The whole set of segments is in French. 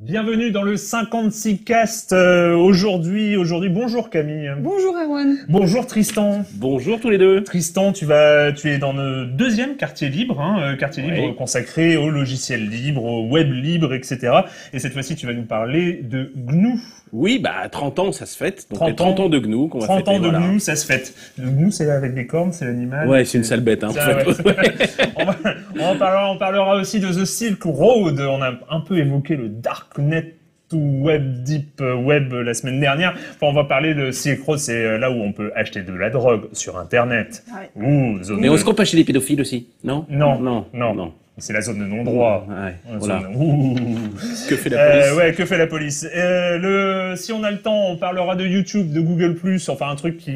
Bienvenue dans le 56 cast aujourd'hui. Bonjour Camille. Bonjour Erwan. Bonjour Tristan. Bonjour tous les deux. Tristan, tu es dans le deuxième quartier libre, libre consacré au logiciel libre, au web libre, etc. Et cette fois-ci, tu vas nous parler de GNU. Oui, 30 ans, ça se fête. Donc 30 ans de GNU qu'on va fêter. 30 ans de GNU, ça se fête. Le GNU, c'est avec des cornes, c'est l'animal. Ouais, c'est une sale bête, en fait. Ouais. on parlera aussi de The Silk Road. On a un peu évoqué le Darknet Web, Deep Web la semaine dernière. Enfin, on va parler de Silk Road, c'est là où on peut acheter de la drogue sur Internet. Ouais. Mais on se compte pas chez les pédophiles aussi, non? Non. C'est la zone de non-droit. Voilà. Que fait la police? Que fait la police? Si on a le temps, on parlera de YouTube, de Google+, enfin un truc qui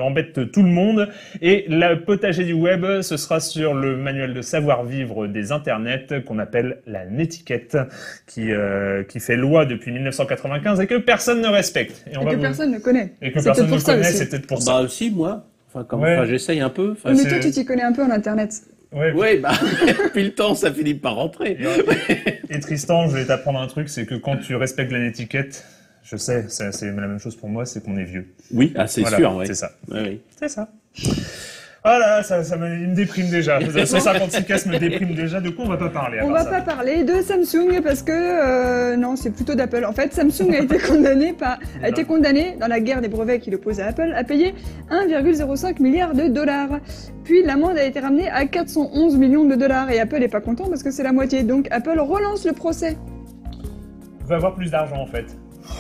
embête tout le monde. Et le potager du web, ce sera sur le manuel de savoir-vivre des internets qu'on appelle la netiquette, qui fait loi depuis 1995 et que personne ne respecte. Et que personne ne connaît. Et que personne ne connaît, c'est peut-être pour ça. Bah aussi, moi. J'essaye un peu. Mais toi, tu t'y connais un peu en Internet. Ouais, depuis le temps, ça finit par rentrer. Et Tristan, je vais t'apprendre un truc, c'est que quand tu respectes la netiquette, je sais, c'est la même chose pour moi, c'est qu'on est vieux. Oui, c'est sûr, ouais. C'est ça. Oui. C'est ça. Voilà, il me déprime déjà. 156 casse me déprime déjà. De quoi on va pas parler? On va pas parler de Samsung parce que non, c'est plutôt d'Apple. En fait, Samsung a été condamné dans la guerre des brevets qu'il oppose à Apple à payer 1,05 milliard de dollars. Puis l'amende a été ramenée à 411 millions de dollars et Apple est pas content parce que c'est la moitié. Donc Apple relance le procès. On va avoir plus d'argent en fait.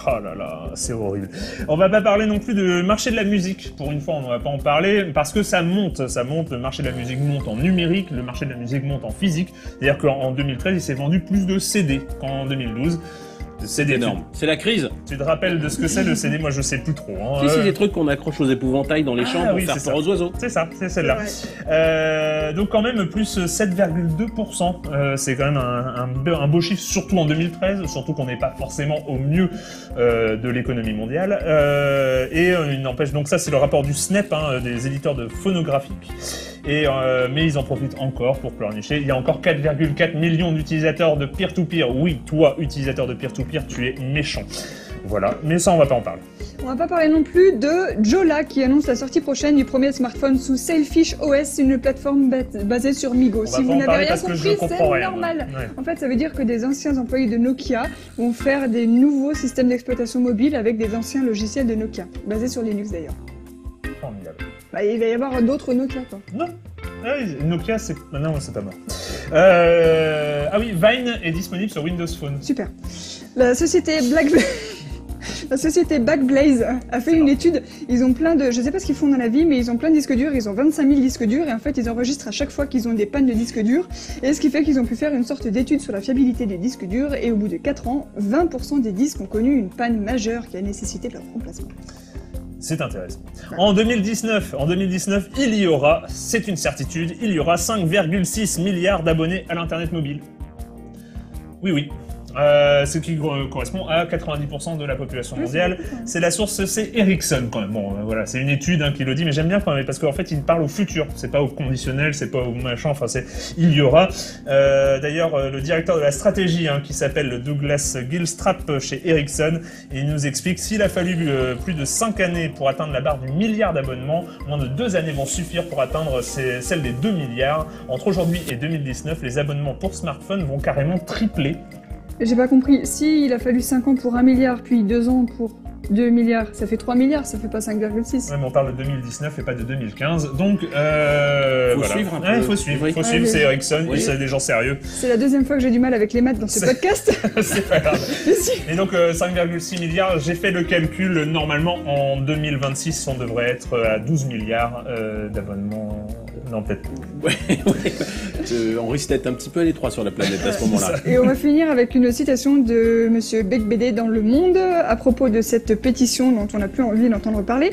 Oh là là, c'est horrible. On va pas parler non plus du marché de la musique. Pour une fois, on ne va pas en parler parce que ça monte. Le marché de la musique monte en numérique, le marché de la musique monte en physique. C'est-à-dire qu'en 2013, il s'est vendu plus de CD qu'en 2012. C'est énorme. C'est la crise. Tu te rappelles de ce que c'est le CD? Moi, je sais plus trop. C'est des trucs qu'on accroche aux épouvantails dans les champs pour faire peur aux oiseaux. C'est ça, c'est celle-là. Donc quand même, plus 7,2%. C'est quand même un beau chiffre, surtout en 2013, surtout qu'on n'est pas forcément au mieux de l'économie mondiale. Il n'empêche, donc ça, c'est le rapport du SNEP, des éditeurs de phonographiques. Mais ils en profitent encore pour pleurnicher. Il y a encore 4,4 millions d'utilisateurs de peer-to-peer. Oui, toi, utilisateur de peer-to-peer, tu es méchant. Voilà, mais ça, on va pas en parler. On va pas parler non plus de Jolla qui annonce la sortie prochaine du premier smartphone sous Sailfish OS, une plateforme basée sur Migo. Si vous n'avez rien compris, c'est normal. Ouais. En fait, ça veut dire que des anciens employés de Nokia vont faire des nouveaux systèmes d'exploitation mobile avec des anciens logiciels de Nokia, basés sur Linux d'ailleurs. Formidable. Il va y avoir d'autres Nokia, quoi. Non. Nokia, c'est pas mort. Vine est disponible sur Windows Phone. Super. La société Backblaze a fait une étude. Ils ont plein de... Je sais pas ce qu'ils font dans la vie, mais ils ont plein de disques durs. Ils ont 25 000 disques durs et en fait, ils enregistrent à chaque fois qu'ils ont des pannes de disques durs. Et ce qui fait qu'ils ont pu faire une sorte d'étude sur la fiabilité des disques durs. Et au bout de 4 ans, 20% des disques ont connu une panne majeure qui a nécessité leur remplacement. C'est intéressant. En 2019, il y aura, c'est une certitude, 5,6 milliards d'abonnés à l'Internet mobile. Oui. Ce qui correspond à 90% de la population mondiale. C'est la source, c'est Ericsson quand même. Bon, voilà, c'est une étude qui le dit, mais j'aime bien quand même parce qu'en fait, il parle au futur. C'est pas au conditionnel, c'est pas au machin. Enfin, il y aura. D'ailleurs, le directeur de la stratégie, qui s'appelle Douglas Gilstrap chez Ericsson, il nous explique s'il a fallu plus de 5 années pour atteindre la barre du milliard d'abonnements, moins de 2 années vont suffire pour atteindre celle des 2 milliards. Entre aujourd'hui et 2019, les abonnements pour smartphones vont carrément tripler. J'ai pas compris. Si il a fallu 5 ans pour 1 milliard, puis 2 ans pour 2 milliards, ça fait 3 milliards, ça fait pas 5,6. Ouais, mais on parle de 2019 et pas de 2015. Donc, suivre un peu. Il faut suivre, c'est Ericsson, c'est des gens sérieux. C'est la deuxième fois que j'ai du mal avec les maths dans ce podcast. C'est pas grave. Et donc, 5,6 milliards, j'ai fait le calcul. Normalement, en 2026, on devrait être à 12 milliards d'abonnements. Non, peut-être. On risque d'être un petit peu à l'étroit sur la planète à ce moment-là. Et on va finir avec une citation de Monsieur Becbédé dans Le Monde à propos de cette pétition dont on n'a plus envie d'entendre parler.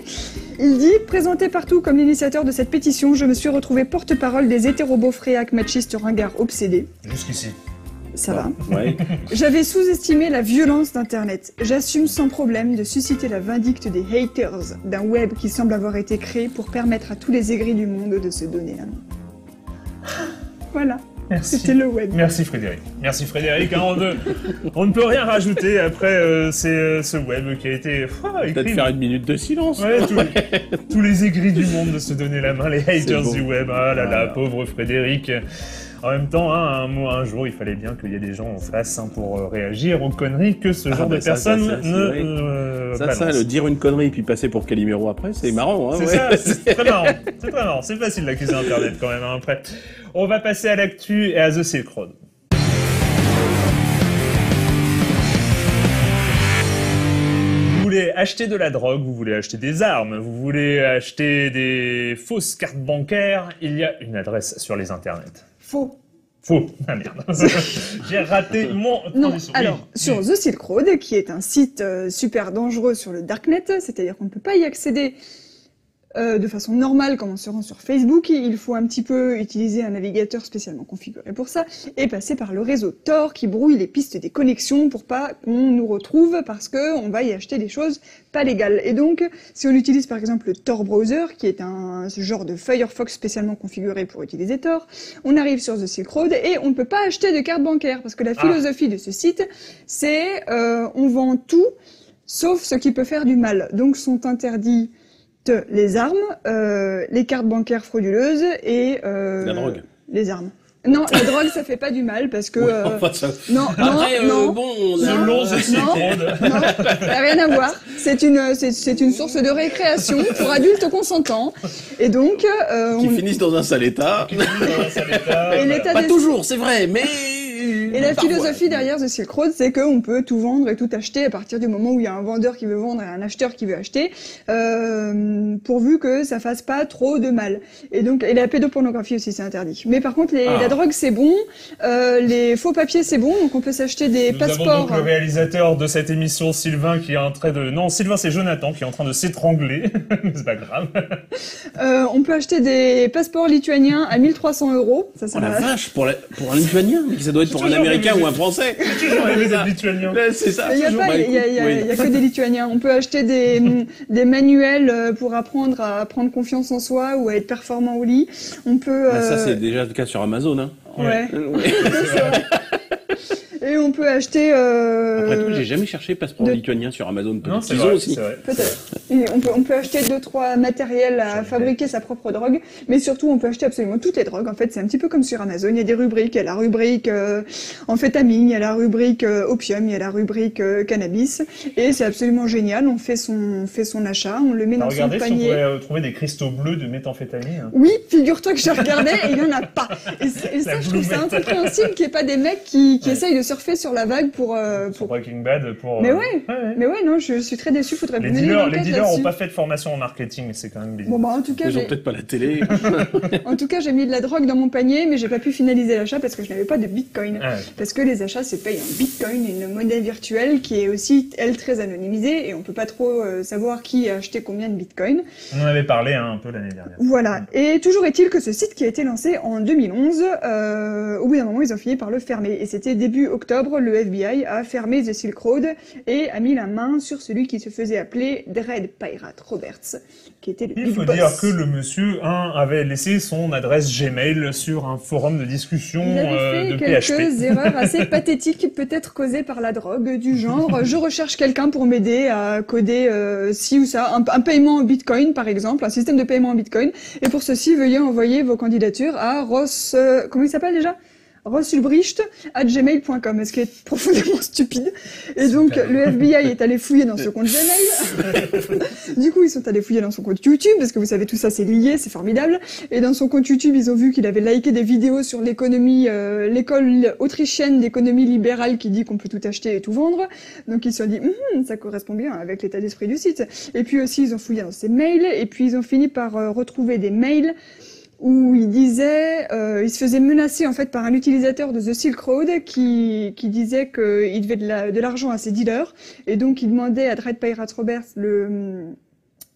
Il dit « Présenté partout comme l'initiateur de cette pétition, je me suis retrouvé porte-parole des hétérobos fréacs machistes ringards obsédés. » Jusqu'ici. Ça va. Ouais. J'avais sous-estimé la violence d'Internet. J'assume sans problème de susciter la vindicte des haters d'un web qui semble avoir été créé pour permettre à tous les aigris du monde de se donner un nom. Voilà. Merci. C'était le web. Merci Frédéric. Merci Frédéric. Hein, on ne peut rien rajouter après ce web qui a été écrit. Peut-être faire une minute de silence. Ouais, tous les aigris du monde de se donner la main, les haters du web. Ah là là, pauvre Frédéric. En même temps, hein, un jour, il fallait bien qu'il y ait des gens en face pour réagir aux conneries que ce genre de personnes le dire une connerie puis passer pour Calimero après, c'est marrant. Hein, c'est ça, c'est très marrant. C'est très marrant. C'est facile d'accuser Internet quand même. Hein, après, on va passer à l'actu et à The Silk Road. Vous voulez acheter de la drogue, vous voulez acheter des armes, vous voulez acheter des fausses cartes bancaires, il y a une adresse sur les internets. Faux. Faux. Ah merde. J'ai raté mon... Non, alors, sur The Silk Road, qui est un site super dangereux sur le Darknet, c'est-à-dire qu'on ne peut pas y accéder de façon normale comme on se rend sur Facebook, il faut un petit peu utiliser un navigateur spécialement configuré pour ça, et passer par le réseau Tor qui brouille les pistes des connexions pour pas qu'on nous retrouve parce que on va y acheter des choses pas légales. Et donc, si on utilise par exemple le Tor Browser, qui est ce genre de Firefox spécialement configuré pour utiliser Tor, on arrive sur The Silk Road et on ne peut pas acheter de carte bancaire parce que la philosophie de ce site, c'est on vend tout sauf ce qui peut faire du mal. Donc sont interdits les armes, les cartes bancaires frauduleuses et la drogue. Les armes. Non, la drogue, ça fait pas du mal parce que non, rien à voir. C'est une source de récréation pour adultes consentants et donc qui finissent dans un sale état. Et l'état pas toujours, c'est vrai, mais et la philosophie derrière The Silk Road, c'est qu'on peut tout vendre et tout acheter à partir du moment où il y a un vendeur qui veut vendre et un acheteur qui veut acheter, pourvu que ça fasse pas trop de mal. Et donc, et la pédopornographie aussi, c'est interdit. Mais par contre, la drogue, c'est bon, les faux papiers, c'est bon, donc on peut s'acheter des passeports. Nous avons donc le réalisateur de cette émission, Sylvain, qui est en train de... Non, Sylvain, c'est Jonathan, qui est en train de s'étrangler. C'est pas grave. On peut acheter des passeports lituaniens à 1 300 €. Ça la vache, pour un Lituanien, ça doit être pour un Américain ou un Français. J'ai toujours aimé des Lituaniens. C'est ça. Il y a que des Lituaniens. On peut acheter des manuels pour apprendre à prendre confiance en soi ou à être performant au lit. On peut. Ça c'est déjà le cas sur Amazon, hein. Ouais. Et on peut acheter... Après tout, j'ai jamais cherché passeport lituanien sur Amazon. Non, c'est vrai, aussi. Peut-être. Et on peut acheter 2-3 matériels à fabriquer sa propre drogue, mais surtout on peut acheter absolument toutes les drogues. En fait, c'est un petit peu comme sur Amazon. Il y a des rubriques. Il y a la rubrique amphétamine, il y a la rubrique opium, il y a la rubrique cannabis. Et c'est absolument génial. On fait son achat, on le met dans son panier. Regardez si on pourrait trouver des cristaux bleus de méthamphétamine. Oui, figure-toi que j'ai regardé et il y en a pas. Et ça, je trouve ça incompréhensible qu'il n'y ait pas des mecs qui essayent de surfer sur la vague pour Breaking Bad pour mais ouais non, je suis très déçu. Faudrait les dealers ont pas fait de formation en marketing, mais c'est quand même bizarre. Bon en tout cas ils ont peut-être pas la télé. En tout cas j'ai mis de la drogue dans mon panier, mais j'ai pas pu finaliser l'achat parce que je n'avais pas de bitcoin. Parce que les achats se payent en bitcoin, une monnaie virtuelle qui est aussi elle très anonymisée et on peut pas trop savoir qui a acheté combien de bitcoin. On en avait parlé un peu l'année dernière. Voilà. Et toujours est-il que ce site qui a été lancé en 2011, au bout d'un moment ils ont fini par le fermer et c'était début octobre. Le FBI a fermé The Silk Road et a mis la main sur celui qui se faisait appeler Dread Pirate Roberts, qui était le big boss. Il faut dire que le monsieur avait laissé son adresse Gmail sur un forum de discussion de PHP. Il avait fait quelques erreurs assez pathétiques, peut-être causées par la drogue, du genre je recherche quelqu'un pour m'aider à coder ci ou ça, un paiement en Bitcoin par exemple, un système de paiement en Bitcoin, et pour ceci veuillez envoyer vos candidatures à Ross... comment il s'appelle déjà ? rossulbricht@gmail.com, ce qui est profondément stupide. Et donc, le FBI est allé fouiller dans ce compte Gmail. Du coup, ils sont allés fouiller dans son compte YouTube, parce que vous savez, tout ça, c'est lié, c'est formidable. Et dans son compte YouTube, ils ont vu qu'il avait liké des vidéos sur l'économie, l'école autrichienne d'économie libérale qui dit qu'on peut tout acheter et tout vendre. Donc, ils se sont dit, ça correspond bien avec l'état d'esprit du site. Et puis aussi, ils ont fouillé dans ses mails, et puis ils ont fini par retrouver des mails où il disait, il se faisait menacer en fait par un utilisateur de The Silk Road qui disait qu'il devait de l'argent à ses dealers et donc il demandait à Dread Pirate Roberts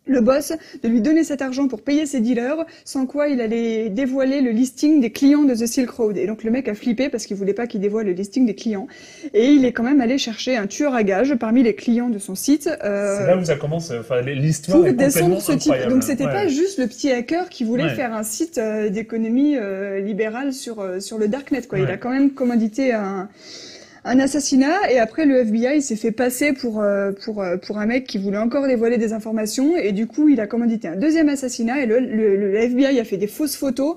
le boss de lui donner cet argent pour payer ses dealers, sans quoi il allait dévoiler le listing des clients de The Silk Road. Et donc le mec a flippé parce qu'il voulait pas qu'il dévoile le listing des clients. Et il est quand même allé chercher un tueur à gages parmi les clients de son site. C'est là où ça commence, enfin l'histoire est complètement ce type. incroyable. Donc c'était pas juste le petit hacker qui voulait faire un site d'économie libérale sur le darknet, quoi. Il a quand même commandité un assassinat, et après le FBI s'est fait passer pour un mec qui voulait encore dévoiler des informations, et du coup il a commandité un deuxième assassinat, et le FBI a fait des fausses photos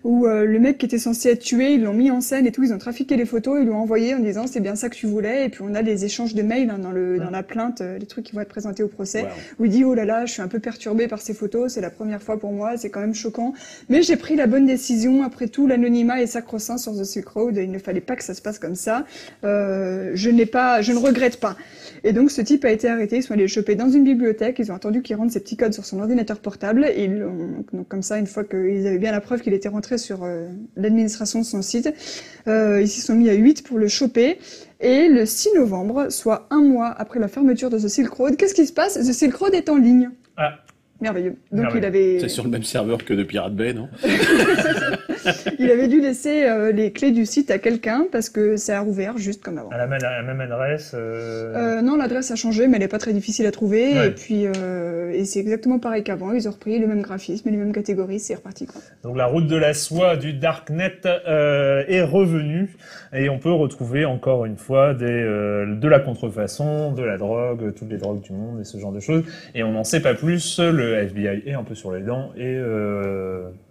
où le mec qui était censé être tué, ils l'ont mis en scène et tout, ils ont trafiqué les photos, ils lui ont envoyé en disant c'est bien ça que tu voulais, et puis on a des échanges de mails dans la plainte, les trucs qui vont être présentés au procès, où il dit oh là là, je suis un peu perturbé par ces photos, c'est la première fois pour moi, c'est quand même choquant, mais j'ai pris la bonne décision, après tout l'anonymat est sacro-saint sur The Silk Road, il ne fallait pas que ça se passe comme ça, je ne regrette pas. Et donc ce type a été arrêté, ils sont allés le choper dans une bibliothèque, ils ont attendu qu'il rentre ses petits codes sur son ordinateur portable, et donc comme ça, une fois qu'ils avaient bien la preuve qu'il était rentré sur l'administration de son site, ils s'y sont mis à 8 pour le choper. Et le 6 novembre, soit un mois après la fermeture de The Silk Road, qu'est-ce qui se passe? The Silk Road est en ligne. Ah. Merveilleux. Donc il avait... C'est sur le même serveur que de Pirate Bay, non? Il avait dû laisser les clés du site à quelqu'un parce que ça a rouvert juste comme avant. À la même adresse Non, l'adresse a changé, mais elle n'est pas très difficile à trouver. Ouais. Et puis, et c'est exactement pareil qu'avant. Ils ont repris le même graphisme, les mêmes catégories, c'est reparti, quoi. Donc la route de la soie du Darknet est revenue, et on peut retrouver encore une fois de la contrefaçon, de la drogue, toutes les drogues du monde et ce genre de choses. Et on n'en sait pas plus. Le FBI est un peu sur les dents et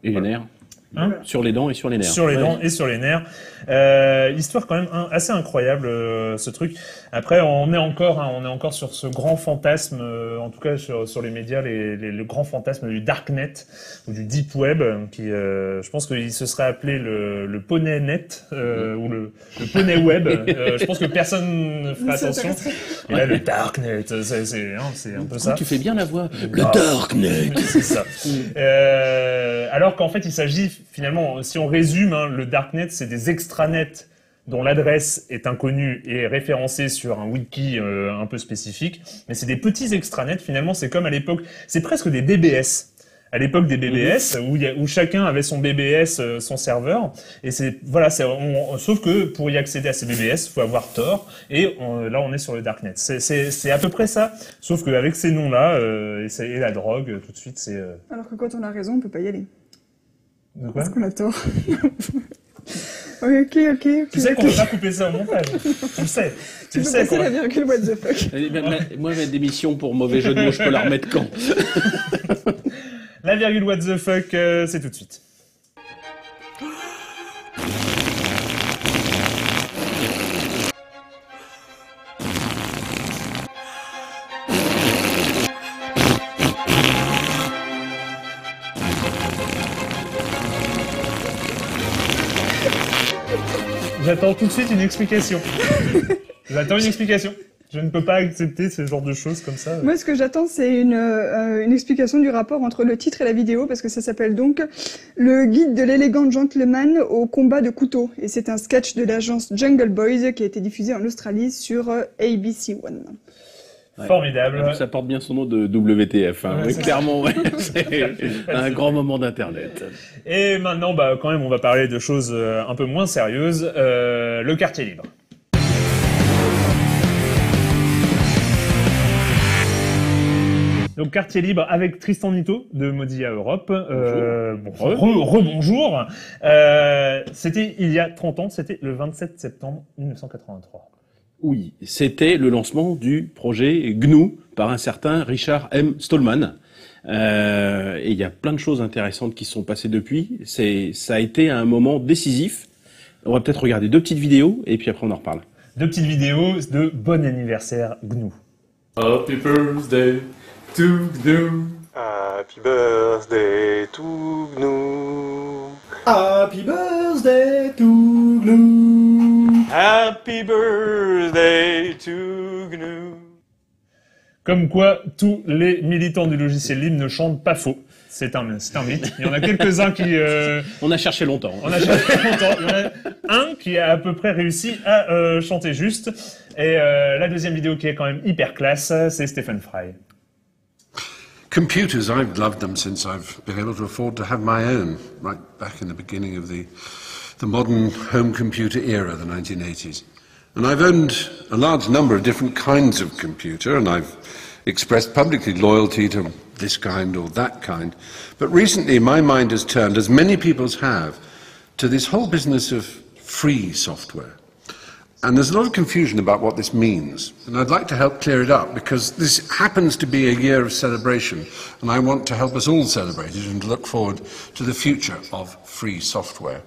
les nerfs. Hein, sur les dents et sur les nerfs. Sur les dents et sur les nerfs. Histoire quand même assez incroyable, ce truc. Après, on est encore sur ce grand fantasme, en tout cas sur les médias, le grand fantasme du Darknet ou du Deep Web, qui, je pense qu'il se serait appelé le Poney Net ou le Poney Web. Je pense que personne ne fera attention. Et là, le Darknet, c'est un peu ça. Tu fais bien la voix. Le Darknet. C'est ça. Alors qu'en fait, il s'agit finalement, si on résume, le Darknet, c'est des extranets dont l'adresse est inconnue et référencée sur un wiki un peu spécifique. Mais c'est des petits extranets, finalement, c'est comme à l'époque, c'est presque des BBS. À l'époque des BBS, où chacun avait son BBS, son serveur. Et sauf que pour y accéder à ces BBS, il faut avoir Tor. Et là, on est sur le Darknet. C'est à peu près ça. Sauf qu'avec ces noms-là, et la drogue, tout de suite, c'est... Alors que quand on a raison, on peut pas y aller. Parce qu'on a tort. Ok. Tu sais qu'on peut pas couper ça au montage. Tu le sais. Tu peux passer la virgule what the fuck. Moi, ma démission pour mauvais jeu de mots, je peux la remettre quand? La virgule what the fuck, c'est tout de suite. J'attends tout de suite une explication. J'attends une explication. Je ne peux pas accepter ce genre de choses comme ça. Moi, ce que j'attends, c'est une explication du rapport entre le titre et la vidéo, parce que ça s'appelle donc « Le guide de l'élégant gentleman au combat de couteau ». Et c'est un sketch de l'agence Jungle Boys qui a été diffusé en Australie sur ABC One. Ouais. Formidable. Ça porte bien son nom de WTF. Hein. Ouais, clairement, c'est un grand moment d'Internet. Et maintenant, quand même, on va parler de choses un peu moins sérieuses. Le quartier libre. Donc, quartier libre avec Tristan Nito de Mozilla Europe. Rebonjour. C'était il y a 30 ans, c'était le 27 septembre 1983. Oui, c'était le lancement du projet GNU par un certain Richard M. Stallman. Et il y a plein de choses intéressantes qui se sont passées depuis. Ça a été un moment décisif. On va peut-être regarder 2 petites vidéos et puis après on en reparle. 2 petites vidéos de bon anniversaire GNU. Happy birthday to GNU. Happy birthday to GNU. Happy birthday to GNU. Happy birthday to GNU. Comme quoi, tous les militants du logiciel libre ne chantent pas faux. C'est un mythe. Il y en a quelques-uns qui... On a cherché longtemps. Il y en a un qui a à peu près réussi à chanter juste. Et la deuxième vidéo qui est quand même hyper classe, c'est Stephen Fry. Computers, I've loved them since I've been able to afford to have my own, right back in the beginning of the modern home computer era, the 1980s. And I've owned a large number of different kinds of computer, and I've expressed publicly loyalty to this kind or that kind. But recently my mind has turned, as many people's have, to this whole business of free software. And there's a lot of confusion about what this means. And I'd like to help clear it up, because this happens to be a year of celebration, and I want to help us all celebrate it and look forward to the future of free software.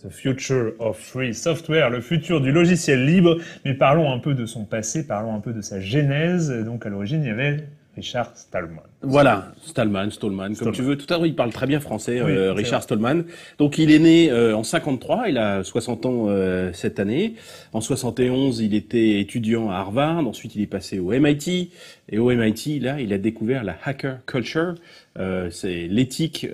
The future of free software, le futur du logiciel libre. Mais parlons un peu de son passé, parlons un peu de sa genèse. Donc à l'origine, il y avait Richard Stallman. Voilà, Stallman, comme tu veux. Tout à l'heure, il parle très bien français, oui, Richard Stallman. Donc, il est né en 53, il a 60 ans cette année. En 71, il était étudiant à Harvard. Ensuite, il est passé au MIT. Et au MIT, là, il a découvert la hacker culture. C'est l'éthique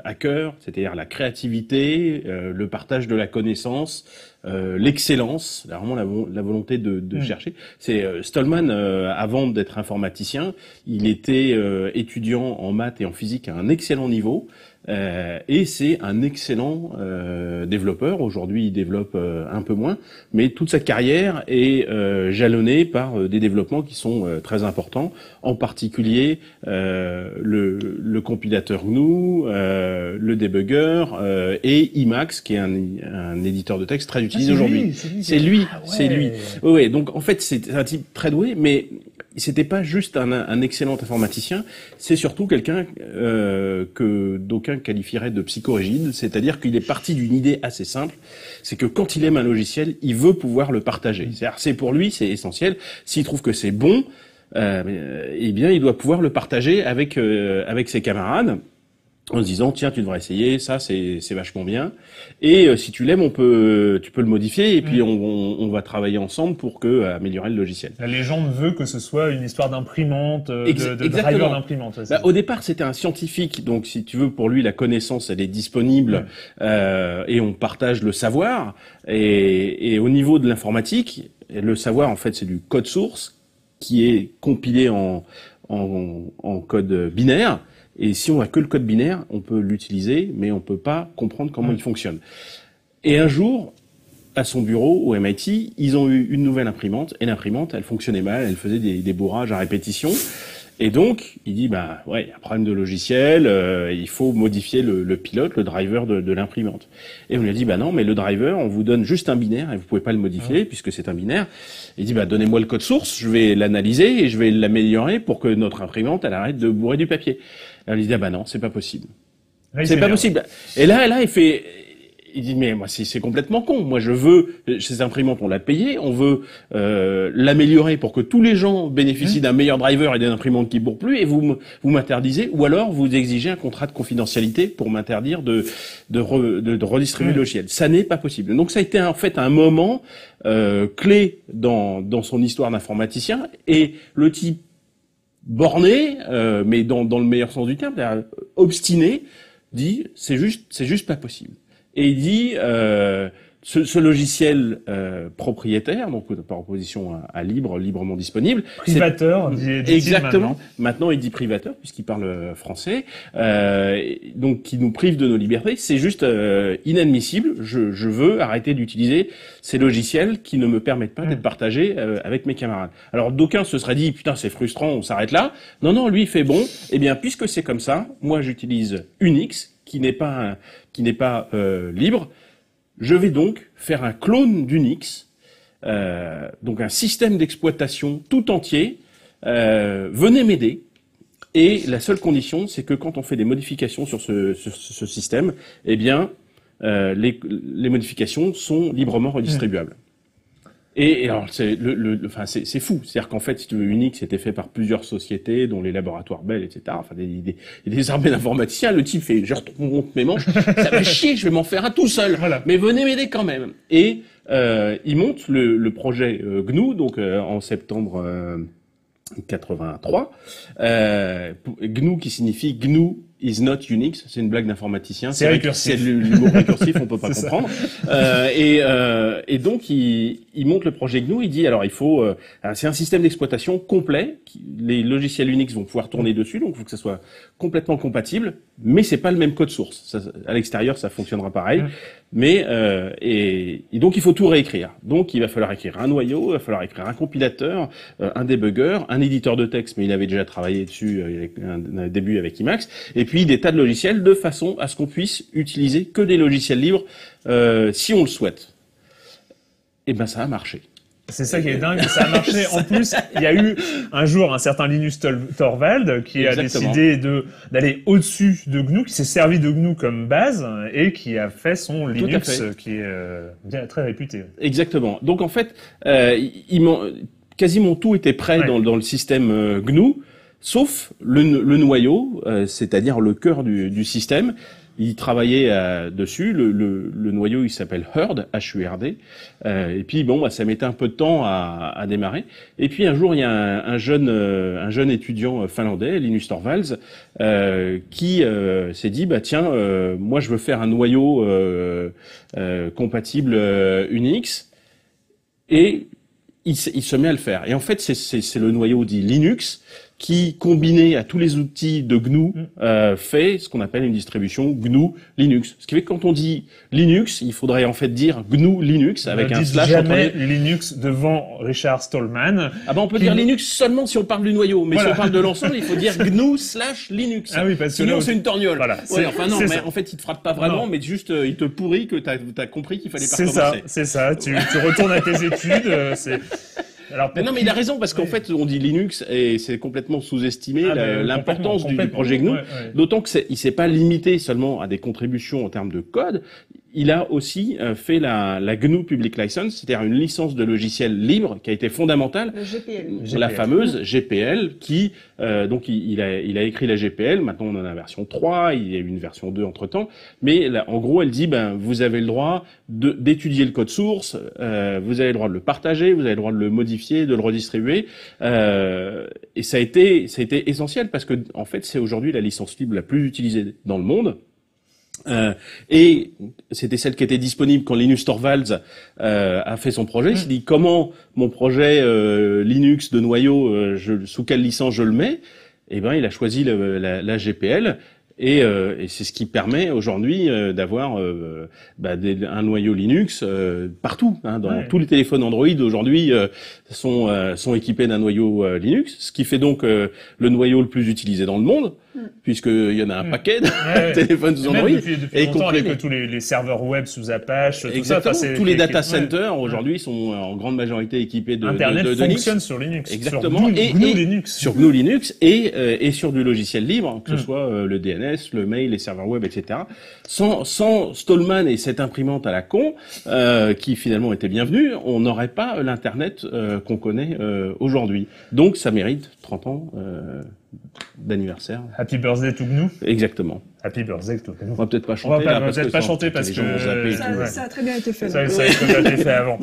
hacker, c'est-à-dire la créativité, le partage de la connaissance, l'excellence, vraiment la volonté de chercher. C'est Stallman, avant d'être informaticien, il était étudiant en maths et en physique à un excellent niveau, et c'est un excellent développeur. Aujourd'hui, il développe un peu moins, mais toute sa carrière est jalonnée par des développements qui sont très importants, en particulier le compilateur GNU, le debugger et Emacs, qui est un éditeur de texte très utilisé aujourd'hui. C'est lui. Ouais, donc en fait, c'est un type très doué, mais c'était pas juste un excellent informaticien, c'est surtout quelqu'un que d'aucuns qualifieraient de psychorigide, c'est-à-dire qu'il est parti d'une idée assez simple, c'est que quand il aime un logiciel, il veut pouvoir le partager. C'est pour lui, c'est essentiel. S'il trouve que c'est bon, eh bien, il doit pouvoir le partager avec ses camarades, en se disant tiens, tu devrais essayer, ça c'est vachement bien, et si tu l'aimes, tu peux le modifier, et puis on va travailler ensemble pour améliorer le logiciel. La légende veut que ce soit une histoire d'imprimante, de driver d'imprimante. Au départ, c'était un scientifique, donc si tu veux, pour lui la connaissance elle est disponible, et on partage le savoir, et au niveau de l'informatique, le savoir en fait c'est du code source qui est compilé en code binaire. Et si on a que le code binaire, on peut l'utiliser, mais on peut pas comprendre comment il fonctionne. Et un jour, à son bureau, au MIT, ils ont eu une nouvelle imprimante, et l'imprimante, elle fonctionnait mal, elle faisait des bourrages à répétition. Et donc, il dit, bah ouais, il y a un problème de logiciel, il faut modifier le pilote, le driver de l'imprimante. Et on lui a dit, bah non, mais le driver, on vous donne juste un binaire, et vous pouvez pas le modifier, puisque c'est un binaire. Il dit, bah donnez-moi le code source, je vais l'analyser, et je vais l'améliorer pour que notre imprimante, elle arrête de bourrer du papier. Alors, il dit, ah bah non, c'est pas possible. C'est pas possible. Et là, il dit, mais moi, c'est complètement con. Moi, je veux, ces imprimantes, on l'a payé, on veut l'améliorer pour que tous les gens bénéficient d'un meilleur driver et d'une imprimante qui bourre plus, et vous m'interdisez, ou alors vous exigez un contrat de confidentialité pour m'interdire de redistribuer le logiciel. Ça n'est pas possible. Donc, ça a été en fait un moment clé dans son histoire d'informaticien, et le type borné, mais dans le meilleur sens du terme, obstiné, dit c'est juste pas possible. Et il dit ce logiciel propriétaire, donc par opposition à librement disponible, privateur, dit exactement. Maintenant, il dit privateur puisqu'il parle français, donc qui nous prive de nos libertés. C'est juste inadmissible. Je veux arrêter d'utiliser ces logiciels qui ne me permettent pas d'être partagés avec mes camarades. Alors d'aucuns se seraient dit putain c'est frustrant, on s'arrête là. Non, lui il fait bon. Eh bien puisque c'est comme ça, moi j'utilise Unix qui n'est pas libre. Je vais donc faire un clone d'Unix, donc un système d'exploitation tout entier. Venez m'aider. Et la seule condition, c'est que quand on fait des modifications sur ce système, eh bien, les modifications sont librement redistribuables. Et alors c'est fou, c'est-à-dire qu'en fait, si tu veux, Unix était fait par plusieurs sociétés, dont les laboratoires Bell, etc. Enfin des armées d'informaticiens. Le type fait, je remonte mes manches, ça va chier, je vais m'en faire un tout seul. Voilà. Mais venez m'aider quand même. Et il monte le projet GNU, donc en septembre 83. GNU qui signifie GNU is not Unix. C'est une blague d'informaticien. C'est récursif. C'est de l'humour récursif, on peut pas comprendre. Et donc, il monte le projet GNU. Il dit, alors, il faut, c'est un système d'exploitation complet. Les logiciels Unix vont pouvoir tourner dessus, donc il faut que ça soit complètement compatible. Mais c'est pas le même code source. Ça, à l'extérieur, ça fonctionnera pareil. Mais et donc il faut tout réécrire. Donc il va falloir écrire un noyau, il va falloir écrire un compilateur, un débugger, un éditeur de texte, mais il avait déjà travaillé dessus avec un début avec Emacs, et puis des tas de logiciels de façon à ce qu'on puisse utiliser que des logiciels libres si on le souhaite. Et ben ça a marché. C'est ça qui est dingue, ça a marché. En plus, il y a eu un jour un certain Linus Torvald qui a décidé d'aller au-dessus de GNU, qui s'est servi de GNU comme base et qui a fait son Linux qui est bien très réputé. Exactement. Donc en fait, quasiment tout était prêt dans le système GNU, sauf le noyau, c'est-à-dire le cœur du système. Il travaillait dessus. Le noyau, il s'appelle Hurd, H-U-R-D. Et puis bon, ça mettait un peu de temps à démarrer. Et puis un jour, il y a un jeune étudiant finlandais, Linus Torvalds, qui s'est dit, bah tiens, moi je veux faire un noyau compatible Unix. Et il se met à le faire. Et en fait, c'est le noyau dit Linux qui, combiné à tous les outils de GNU, fait ce qu'on appelle une distribution GNU Linux. Ce qui fait que quand on dit Linux, il faudrait en fait dire GNU Linux avec un slash. Jamais Linux devant Richard Stallman. Ah ben on peut dire Linux seulement si on parle du noyau, mais si on parle de l'ensemble, il faut dire GNU/Linux. Ah oui, parce que sinon c'est une torgnole. Voilà. Ouais, enfin non, mais en fait il te frappe pas vraiment, mais juste il te pourrit que t'as compris qu'il fallait pas recommencer. C'est ça. Tu retournes à tes études. Alors, mais non, mais il a raison, parce qu'en fait, on dit Linux et c'est complètement sous-estimé l'importance du projet GNU. D'autant que il s'est pas limité seulement à des contributions en termes de code. Il a aussi fait la GNU Public License, c'est-à-dire une licence de logiciel libre qui a été fondamentale. Le GPL. La fameuse GPL qui, donc il a écrit la GPL, maintenant on en a la version 3, il y a eu une version 2 entre-temps, mais là, en gros elle dit, vous avez le droit d'étudier le code source, vous avez le droit de le partager, vous avez le droit de le modifier, de le redistribuer, et ça a été essentiel parce que, en fait, c'est aujourd'hui la licence libre la plus utilisée dans le monde. Et c'était celle qui était disponible quand Linus Torvalds a fait son projet. Il s'est dit comment mon projet Linux de noyau, sous quelle licence je le mets. Et ben il a choisi la GPL. Et c'est ce qui permet aujourd'hui d'avoir un noyau Linux partout. Dans tous les téléphones Android aujourd'hui sont équipés d'un noyau Linux, ce qui fait donc le noyau le plus utilisé dans le monde, puisqu'il y en a un paquet de téléphones sous Android. Depuis longtemps, avec tous les serveurs web sous Apache, exactement. Tout ça, tous les data centers aujourd'hui sont en grande majorité équipés de Internet de fonctionne sur Linux. Exactement. Sur GNU Linux et sur du logiciel libre, que ce soit le DNS, le mail, les serveurs web, etc. Sans Stallman et cette imprimante à la con, qui finalement était bienvenue, on n'aurait pas l'Internet qu'on connaît aujourd'hui. Donc ça mérite 30 ans d'anniversaire. Happy birthday to GNU. Exactement. Happy birthday to GNU. On va peut-être pas chanter. Parce que ça a très bien été fait. Ça a été fait avant.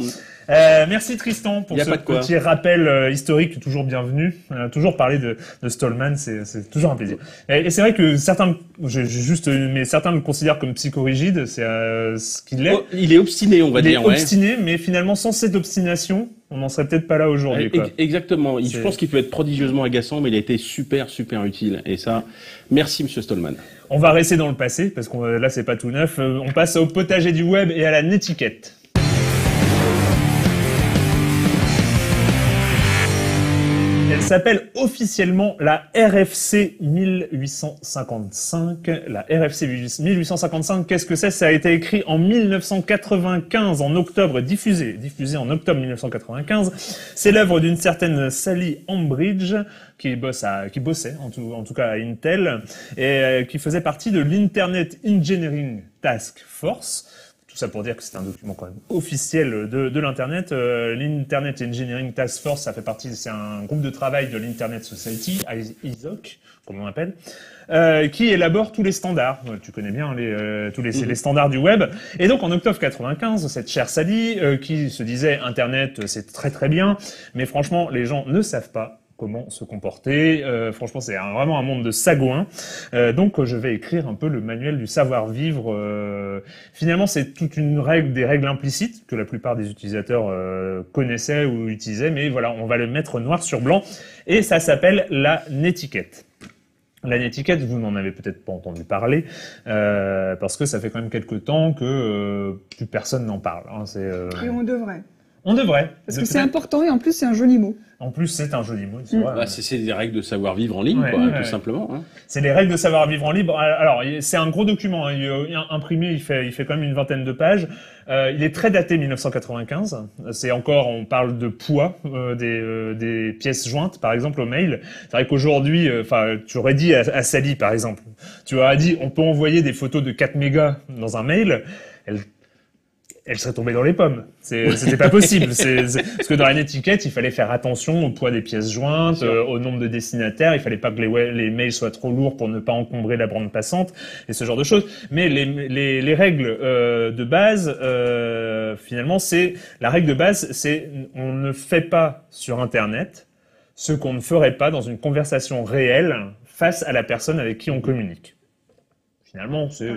Merci Tristan pour ce petit rappel historique, toujours bienvenu. Toujours parler de Stallman, c'est toujours un plaisir. Et c'est vrai que certains le considèrent comme psychorigide, c'est ce qu'il est. Il est obstiné, on va dire. Il est obstiné, mais finalement sans cette obstination, on n'en serait peut-être pas là aujourd'hui. Exactement. Je pense qu'il peut être prodigieusement agaçant, mais il a été super utile. Et ça, merci Monsieur Stallman. On va rester dans le passé, parce que là c'est pas tout neuf. On passe au potager du web et à la netiquette. Elle s'appelle officiellement la RFC 1855. La RFC 1855, qu'est-ce que c'est? Ça a été écrit en 1995, en octobre, diffusé en octobre 1995. C'est l'œuvre d'une certaine Sally Ambridge, qui bossait en tout cas à Intel, et qui faisait partie de l'Internet Engineering Task Force. Tout ça pour dire que c'est un document quand même officiel de l'Internet. L'Internet Engineering Task Force, c'est un groupe de travail de l'Internet Society, ISOC, comme on appelle, qui élabore tous les standards. Tu connais bien les standards du web. Et donc en octobre 95, cette chère Sally, qui se disait Internet, c'est très très bien, mais franchement, les gens ne savent pas comment se comporter. Franchement, c'est vraiment un monde de sagouins. Donc, je vais écrire un peu le manuel du savoir-vivre. Finalement, c'est toute une règle, des règles implicites que la plupart des utilisateurs connaissaient ou utilisaient, mais voilà, on va le mettre noir sur blanc. Et ça s'appelle la netiquette. La netiquette, vous n'en avez peut-être pas entendu parler, parce que ça fait quand même quelques temps que plus personne n'en parle. Hein. Et on devrait. On devrait. Parce que c'est important et en plus c'est un joli mot. En plus c'est un joli mot. C'est vrai. Bah, c'est des règles de savoir-vivre en ligne, tout simplement. Hein. C'est les règles de savoir-vivre en libre. Alors c'est un gros document. Hein. Imprimé, il fait quand même une vingtaine de pages. Il est très daté 1995. C'est encore, on parle de poids des pièces jointes, par exemple au mail. C'est vrai qu'aujourd'hui, tu aurais dit à Sally, par exemple, tu aurais dit, on peut envoyer des photos de 4 mégas dans un mail. Elle serait tombée dans les pommes. C'était pas possible. Parce que dans la netiquette, il fallait faire attention au poids des pièces jointes, au nombre de destinataires. Il fallait pas que les mails soient trop lourds pour ne pas encombrer la bande passante et ce genre de choses. Mais les règles de base, finalement, la règle de base, c'est on ne fait pas sur Internet ce qu'on ne ferait pas dans une conversation réelle face à la personne avec qui on communique. Finalement, c'est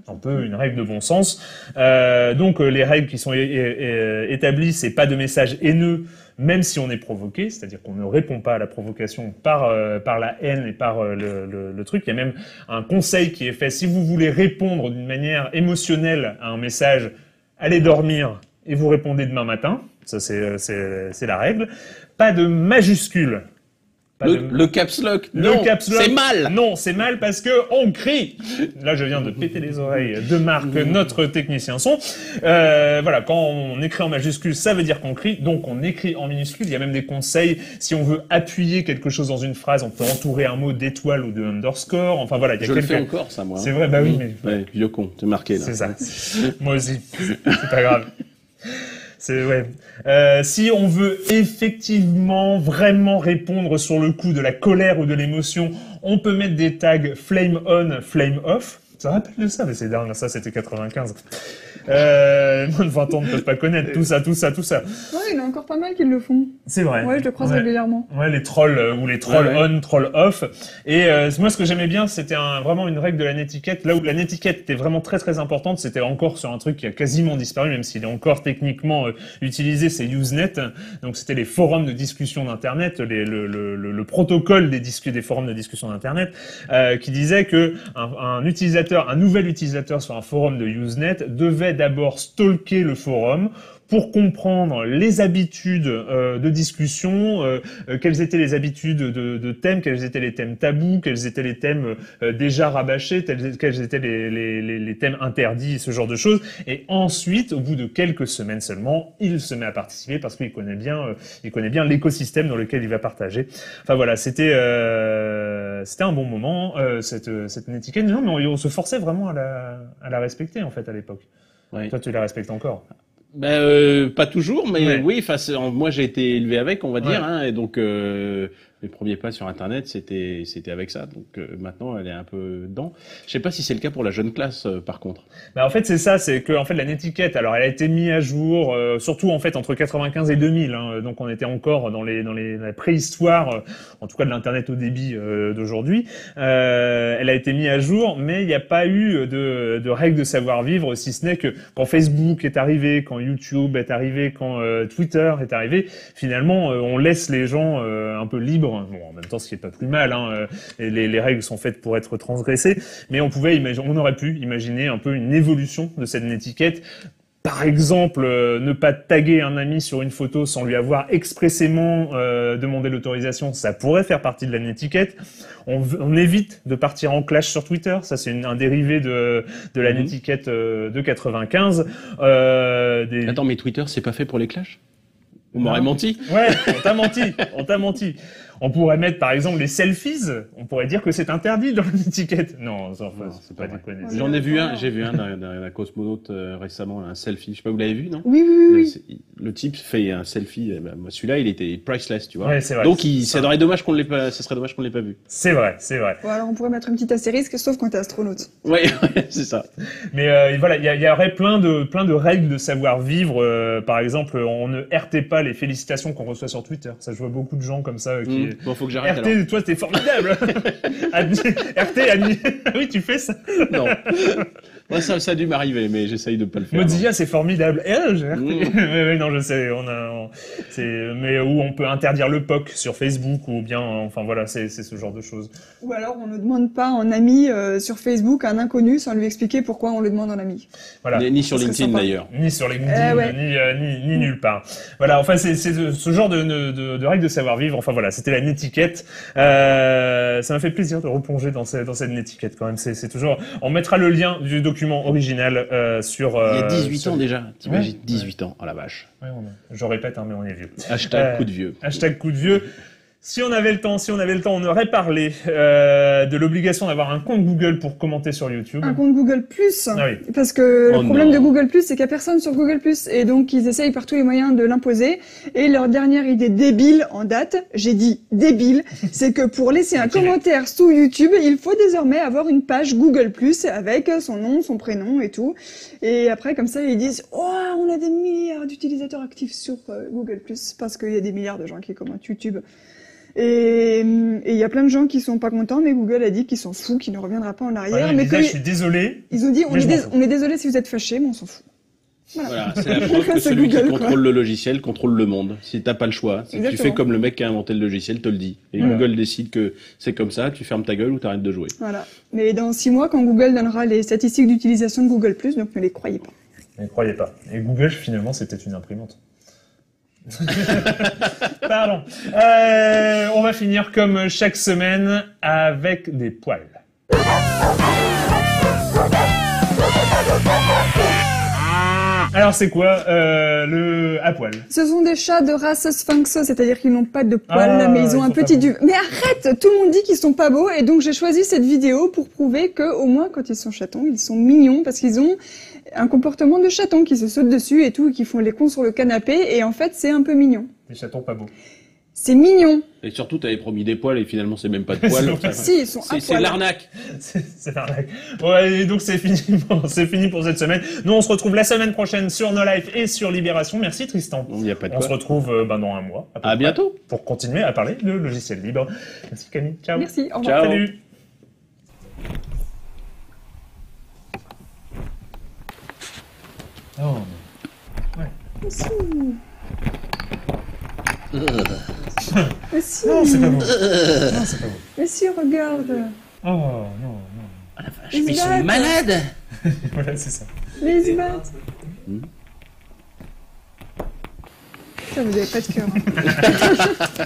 un peu une règle de bon sens. Donc, les règles qui sont établies, c'est pas de messages haineux, même si on est provoqué, c'est-à-dire qu'on ne répond pas à la provocation par la haine et par le truc. Il y a même un conseil qui est fait. Si vous voulez répondre d'une manière émotionnelle à un message, allez dormir et vous répondez demain matin. Ça, c'est la règle. Pas de majuscules. Le caps lock, non, c'est mal. Non, c'est mal parce que on crie. Là, je viens de péter les oreilles de Marc, notre technicien son. Voilà, quand on écrit en majuscule, ça veut dire qu'on crie. Donc, on écrit en minuscule. Il y a même des conseils. Si on veut appuyer quelque chose dans une phrase, on peut entourer un mot d'étoile ou de underscore. Enfin, voilà, il y a Je le fais encore, ça, moi. C'est vrai, bah oui, mais... Ouais, vieux con, t'es marqué, là. C'est ça. Moi aussi. C'est pas grave. Si on veut effectivement vraiment répondre sur le coup de la colère ou de l'émotion, on peut mettre des tags flame on, flame off. Ça rappelle de ça, mais c'est dingue, ça c'était 95. Moins de 20 ans ne peuvent pas connaître tout ça. Ouais, il y en a encore pas mal qui le font. C'est vrai. Ouais, je le croise régulièrement. Ouais, les trolls ou les trolls on, trolls off. Et moi, ce que j'aimais bien, c'était vraiment une règle de la netiquette. Là où la netiquette était vraiment très très importante, c'était encore sur un truc qui a quasiment disparu, même s'il est encore techniquement utilisé, c'est Usenet. Donc c'était les forums de discussion d'Internet, le protocole des forums de discussion d'Internet, qui disait que un nouvel utilisateur sur un forum de Usenet devait d'abord stalker le forum pour comprendre les habitudes de discussion, quelles étaient les habitudes de thèmes, quels étaient les thèmes tabous, quels étaient les thèmes déjà rabâchés, quels étaient les thèmes interdits, ce genre de choses. Et ensuite, au bout de quelques semaines seulement, il se met à participer parce qu'il connaît bien l'écosystème dans lequel il va partager. Enfin voilà, c'était un bon moment, cette étiquette. Non, mais on se forçait vraiment à la respecter en fait à l'époque. Ouais. Toi, tu la respectes encore? Pas toujours, mais oui. Moi, j'ai été élevé avec, on va dire, hein, et donc mes premiers pas sur Internet, c'était avec ça. Donc maintenant, elle est un peu dedans. Je sais pas si c'est le cas pour la jeune classe, par contre. En fait, c'est ça, c'est que en fait la netiquette, alors elle a été mise à jour, surtout en fait entre 95 et 2000. Hein, donc on était encore dans la préhistoire, en tout cas de l'internet au débit d'aujourd'hui. Elle a été mise à jour, mais il n'y a pas eu de règles de savoir-vivre, si ce n'est que quand Facebook est arrivé, quand YouTube est arrivé, quand Twitter est arrivé, finalement, on laisse les gens un peu libres. Bon, en même temps, ce qui est pas plus mal, hein, les règles sont faites pour être transgressées, mais on aurait pu imaginer un peu une évolution de cette étiquette. Par exemple, ne pas taguer un ami sur une photo sans lui avoir expressément demandé l'autorisation, ça pourrait faire partie de la netiquette. On évite de partir en clash sur Twitter, ça c'est un dérivé de la netiquette de 95. Attends, mais Twitter, c'est pas fait pour les clashs? On m'aurait menti. Ouais, on t'a menti. On pourrait mettre, par exemple, les selfies. On pourrait dire que c'est interdit dans l'étiquette. Non, c'est pas déconner. J'ai vu un dans la Cosmonaute récemment, un selfie. Je sais pas, vous l'avez vu, non? Oui. Le type fait un selfie. Moi, celui-là, il était priceless, tu vois. Ouais, c'est vrai. Donc, ce serait dommage qu'on l'ait pas vu. C'est vrai. Bon, alors, on pourrait mettre une petite astérisque, sauf quand t'es astronaute. Ouais, c'est ça. Mais voilà, il y aurait plein de règles de savoir-vivre. Par exemple, on ne heurtait pas les félicitations qu'on reçoit sur Twitter. Ça, je vois beaucoup de gens comme ça Bon, faut que j'arrête RT, alors. toi, t'es formidable. RT, Annie. Oui, tu fais ça. Non. Ouais, ça a dû m'arriver, mais j'essaye de pas le faire. Mozilla, c'est formidable. Et j'ai RT. Oui, non, je sais. Mais où on peut interdire le POC sur Facebook ou bien, enfin voilà, c'est ce genre de choses. Ou alors on ne demande pas en ami sur Facebook à un inconnu sans lui expliquer pourquoi on le demande en ami. Voilà. Ni sur LinkedIn d'ailleurs. Ni sur LinkedIn, ni nulle part. Voilà, enfin c'est ce genre de règles de savoir-vivre. Enfin voilà, c'était la netiquette. Ça m'a fait plaisir de replonger dans cette netiquette quand même. C'est toujours. On mettra le lien du document original sur. Il y a 18 ans déjà. T'imagines, 18 ans. Oh la vache. Ouais, je répète, hein, mais on est vieux. Hashtag coup de vieux. Hashtag coup de vieux. Si on avait le temps, on aurait parlé de l'obligation d'avoir un compte Google pour commenter sur YouTube. Un compte Google+, Ah oui. Parce que le problème de Google+, c'est qu'il n'y a personne sur Google+, et donc ils essayent par tous les moyens de l'imposer. Et leur dernière idée débile en date, j'ai dit débile, c'est que pour laisser un commentaire sous YouTube, il faut désormais avoir une page Google+, avec son nom, son prénom et tout. Et après, comme ça, ils disent « Oh, on a des milliards d'utilisateurs actifs sur Google+, parce qu'il y a des milliards de gens qui commentent YouTube. » Et il y a plein de gens qui sont pas contents, mais Google a dit qu'il s'en fout, qu'il ne reviendra pas en arrière. Ouais, mais je suis désolé. Ils ont dit on est désolé si vous êtes fâchés, mais on s'en fout. Voilà, c'est la preuve que celui Google, qui contrôle le logiciel contrôle le monde. Si t'as pas le choix, si tu fais comme le mec qui a inventé le logiciel te le dit. Et Google décide que c'est comme ça, tu fermes ta gueule ou t'arrêtes de jouer. Voilà. Mais dans 6 mois, quand Google donnera les statistiques d'utilisation de Google+, donc ne les croyez pas. Ne les croyez pas. Et Google, finalement, c'était une imprimante. Pardon. On va finir comme chaque semaine avec des poils. Alors c'est quoi le à poil? Ce sont des chats de race Sphinx, c'est-à-dire qu'ils n'ont pas de poils, mais ils ont un petit duvet. Mais arrête, tout le monde dit qu'ils sont pas beaux, et donc j'ai choisi cette vidéo pour prouver que au moins quand ils sont chatons, ils sont mignons parce qu'ils ont un comportement de chaton qui se sautent dessus et tout, et qui font les cons sur le canapé, et en fait c'est un peu mignon. Des chatons pas beaux. C'est mignon. Et surtout, t'avais promis des poils et finalement, c'est même pas de poils. Si, ils sont à poil. C'est l'arnaque. C'est l'arnaque. Ouais, et donc c'est fini pour cette semaine. Nous, on se retrouve la semaine prochaine sur No Life et sur Libération. Merci Tristan. Il n'y a pas de On se retrouve dans un mois. À bientôt. Pour continuer à parler de logiciels libres. Merci Camille. Ciao. Merci. Au revoir. Ciao. Salut. Oh. Ouais. Merci. Mais si. Non, c'est pas beau. Non, c'est pas beau. Mais si, regarde. Oh, non, non. Oh la vache, mais ils sont malades. Voilà, c'est ça. Mais ils se battent. Ça, vous avez pas de cœur. Hein.